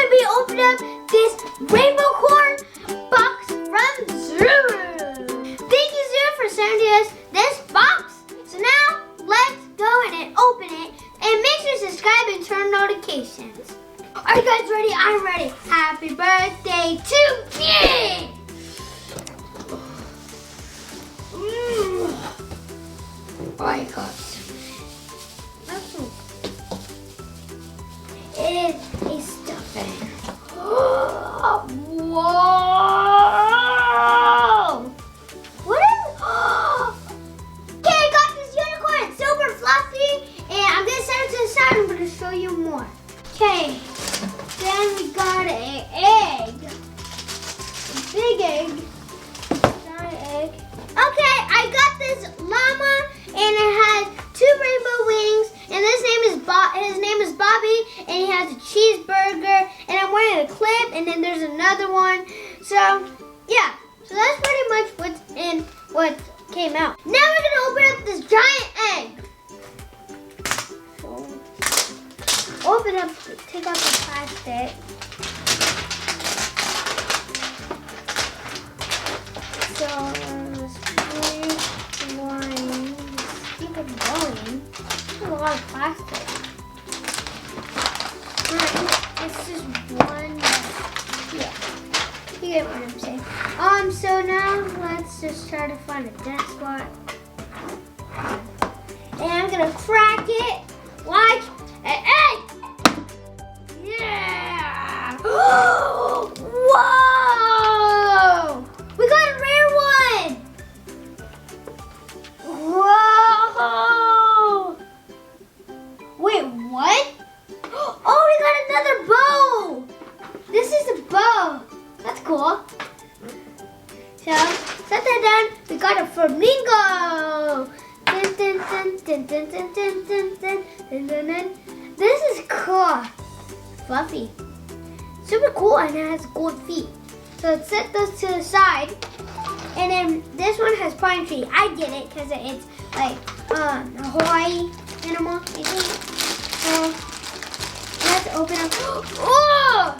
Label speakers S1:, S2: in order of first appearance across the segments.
S1: gonna be opening up this Rainbocorn box from Zuru. Thank you, Zuru, for sending us this box. So now, let's go in and open it. And make sure to subscribe and turn notifications. Are you guys ready? I'm ready. Happy birthday to me! Oh my gosh. It is a stuffing. Whoa! What is? Okay, I got this unicorn. It's super fluffy, and I'm gonna set it to the side. I'm gonna show you more. Okay. Then we got an egg. A big egg. Giant egg. Okay, I got this llama, and it has 2 rainbow wings, and his name is Bobby, and he has a cheeseburger, and I'm wearing a clip, and then there's another one. So yeah, so that's pretty much what's in what came out. Now we're gonna open up this giant egg. So open up, take out the plastic. So keep it going. A lot of plastic. It's just one. Yeah, you get what I'm saying. So now let's just try to find a dead spot. And I'm gonna crack it like an egg. Yeah! Whoa! We got a rare one. Whoa! Wait, what? Oh, we got another bow! This is a bow. That's cool. So, set that down. We got a flamingo. Dun, dun, dun, dun, dun, dun, dun, dun, dun, dun, dun. This is cool. Fluffy. Super cool, and it has gold feet. So let's set those to the side. And then this one has pine tree. I get it because it's like a Hawaii animal, I think. So let's open up. Oh!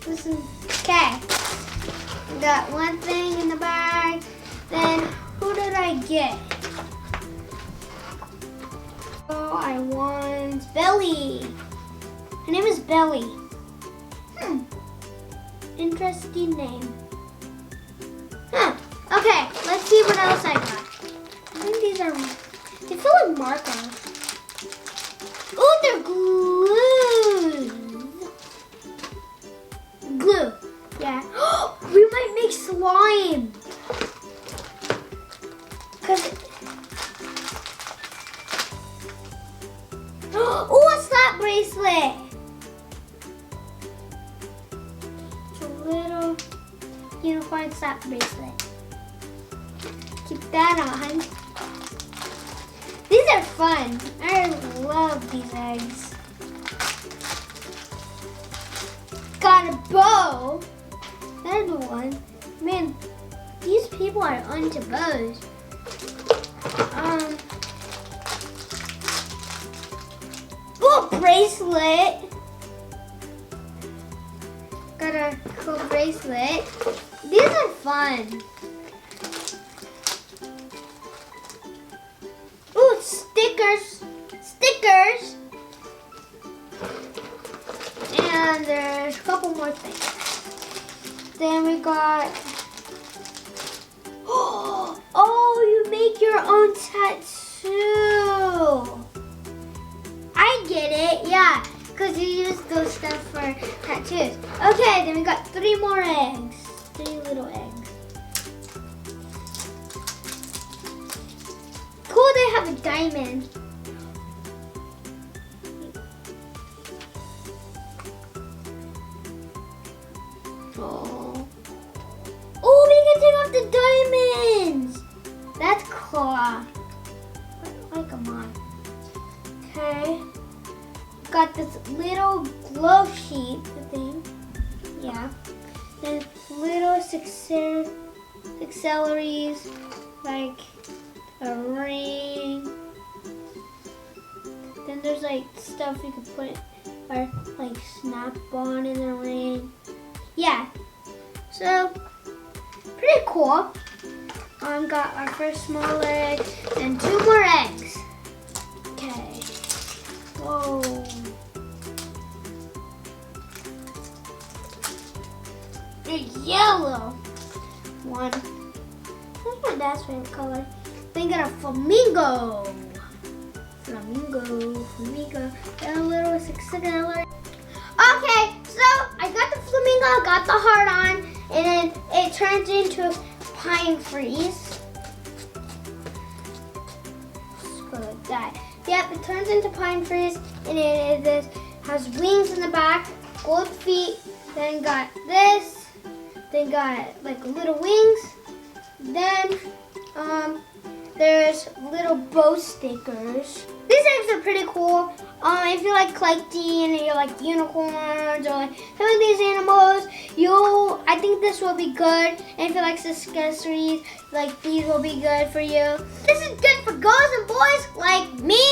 S1: This is okay. We got one thing in the bag. Then who did I get? Oh, I want Belly. Her name is Belly. Interesting name. Huh. Okay, let's see what else I got. I think these are, they feel like markers. Oh, they're glue. Glue, yeah. We might make slime. Oh, a slap bracelet. It's a little unicorn slap bracelet. Keep that on. These are fun. I love these eggs. Got a bow. There's one. Man, these people are onto bows. Oh, bracelet. Got a cool bracelet. These are fun. Ooh, stickers. Stickers. And there's a couple more things. Then we got, oh, you make your own tattoo. I get it, yeah, because you use those stuff for tattoos. Okay, then we got 3 more eggs. 3 little eggs. Cool, they have a diamond. Oh, we can take off the diamonds. That's cool. I like them on. Okay. Got this little glow sheet, I think. Yeah. Then little accessories like a ring. Then there's like stuff you can put or like snap on in the rain. Yeah, so pretty cool. Got our first small egg and 2 more eggs. Okay. Whoa. They're yellow. One. What's my dad's favorite color? Then got a flamingo. Flamingo. And a little second alert. Okay, so I got the flamingo, got the heart on, and then it turns into a pine freeze. Let's go like that. Yep, it turns into pine freeze, and it has wings in the back, gold feet, then got this, then got like little wings, then there's little bow stickers. These eggs are pretty cool. If you like collecting and you like unicorns or like some of these animals, I think this will be good. And if you like accessories, like these will be good for you. This is good for girls and boys like me